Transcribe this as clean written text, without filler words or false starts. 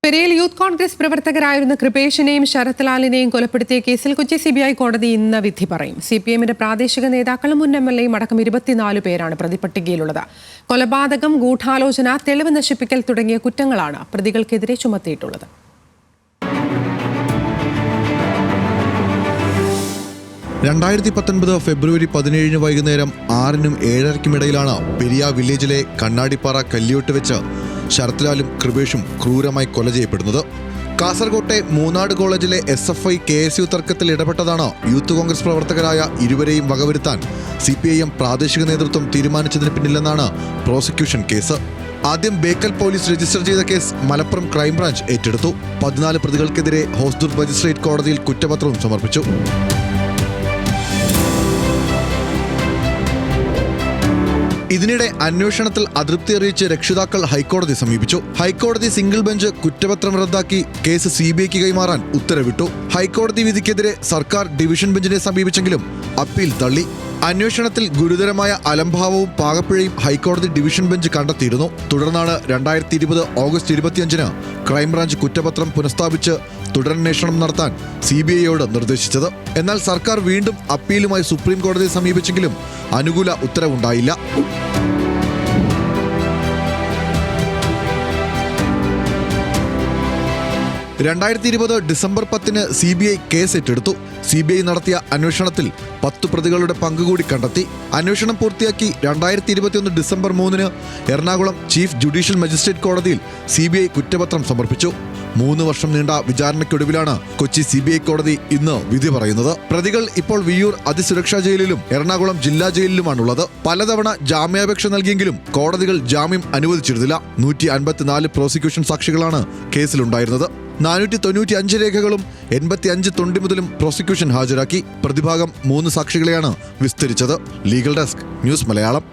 പെരിയയിൽ യൂത്ത് കോൺഗ്രസ് പ്രവർത്തകരായിരുന്ന കൃപേഷിനെയും ശരത്ലാലിനെയും കൊലപ്പെടുത്തിയ കേസിൽ കൊച്ചി CBI കോടതി ഇന്ന് വിധി പറയും. CPMന്റെ പ്രാദേശിക നേതാക്കളും മുൻ MLAയും അടക്കം 24 പേരാണ് പ്രതിപട്ടികയിലുള്ളത്. കൊലപാതകം, ഗൂഢാലോചന, തെളിവ് നശിപ്പിക്കൽ തുടങ്ങിയ കുറ്റങ്ങളാണ് പ്രതികൾക്കെതിരെ ചുമത്തിയിട്ടുള്ളത്. ഫെബ്രുവരി 17 വൈകുന്നേരം 6-നും 7:30-ക്കും ഇടയിലാണ് പെരിയ വില്ലേജിലെ കണ്ണാടിപ്പാറ കല്ലിയോട്ട് വെച്ച് ശരത്ലാലും കൃപേഷും ക്രൂരമായി കൊല ചെയ്യപ്പെടുന്നത്. കാസർകോട്ടെ മൂന്നാട് കോളേജിലെ SFI KSU തർക്കത്തിൽ ഇടപെട്ടതാണ് യൂത്ത് കോൺഗ്രസ് പ്രവർത്തകരായ ഇരുവരെയും വകവരുത്താൻ CPIM പ്രാദേശിക നേതൃത്വം തീരുമാനിച്ചതിന് പിന്നിലെന്നാണ് പ്രോസിക്യൂഷൻ കേസ്. ആദ്യം ബേക്കൽ പോലീസ് രജിസ്റ്റർ ചെയ്ത കേസ് മലപ്പുറം ക്രൈംബ്രാഞ്ച് ഏറ്റെടുത്തു. 14 പ്രതികൾക്കെതിരെ ഹോസ്ദുർഗ് മജിസ്ട്രേറ്റ് കോടതിയിൽ കുറ്റപത്രവും സമർപ്പിച്ചു. ഇതിനിടെ അന്വേഷണത്തിൽ അതൃപ്തി അറിയിച്ച് രക്ഷിതാക്കൾ ഹൈക്കോടതി സമീപിച്ചു. ഹൈക്കോടതി സിംഗിൾ ബെഞ്ച് കുറ്റപത്രം റദ്ദാക്കി കേസ് CBIക്ക് കൈമാറാൻ ഉത്തരവിട്ടു. ഹൈക്കോടതി വിധിക്കെതിരെ സർക്കാർ ഡിവിഷൻ ബെഞ്ചിനെ സമീപിച്ചെങ്കിലും അപ്പീൽ തള്ളി. അന്വേഷണത്തിൽ ഗുരുതരമായ അലംഭാവവും പാകപ്പിഴയും ഹൈക്കോടതി ഡിവിഷൻ ബെഞ്ച് കണ്ടെത്തിയിരുന്നു. തുടർന്നാണ് 2020 ഓഗസ്റ്റ് 25-ന് ക്രൈംബ്രാഞ്ച് കുറ്റപത്രം പുനഃസ്ഥാപിച്ച് തുടരന്വേഷണം നടത്താൻ CBIയോട് നിർദ്ദേശിച്ചത്. എന്നാൽ സർക്കാർ വീണ്ടും അപ്പീലുമായി സുപ്രീം കോടതിയെ സമീപിച്ചെങ്കിലും അനുകൂല ഉത്തരവുണ്ടായില്ല. ഡിസംബർ 10-ന് CBI കേസ് ഏറ്റെടുത്തു. CBI നടത്തിയ അന്വേഷണത്തിൽ 10 പ്രതികളുടെ പങ്കുകൂടി കണ്ടെത്തി. അന്വേഷണം പൂർത്തിയാക്കി 2021 ഡിസംബർ 3-ന് എറണാകുളം ചീഫ് ജുഡീഷ്യൽ മജിസ്ട്രേറ്റ് കോടതിയിൽ CBI കുറ്റപത്രം സമർപ്പിച്ചു. 3 വർഷം നീണ്ട വിചാരണയ്ക്കൊടുവിലാണ് കൊച്ചി CBI കോടതി ഇന്ന് വിധി പറയുന്നത്. പ്രതികൾ ഇപ്പോൾ വിയ്യൂർ അതിസുരക്ഷാ ജയിലിലും എറണാകുളം ജില്ലാ ജയിലിലുമാണുള്ളത്. പലതവണ ജാമ്യാപേക്ഷ നൽകിയെങ്കിലും കോടതികൾ ജാമ്യം അനുവദിച്ചിരുന്നില്ല. 154 പ്രോസിക്യൂഷൻ സാക്ഷികളാണ് കേസിലുണ്ടായിരുന്നത്. 495 രേഖകളും 85 തൊണ്ടിമുതലും പ്രോസിക്യൂഷൻ ഹാജരാക്കി. പ്രതിഭാഗം 3 സാക്ഷികളെയാണ് വിസ്തരിച്ചത്. Legal desk, news Malayalam.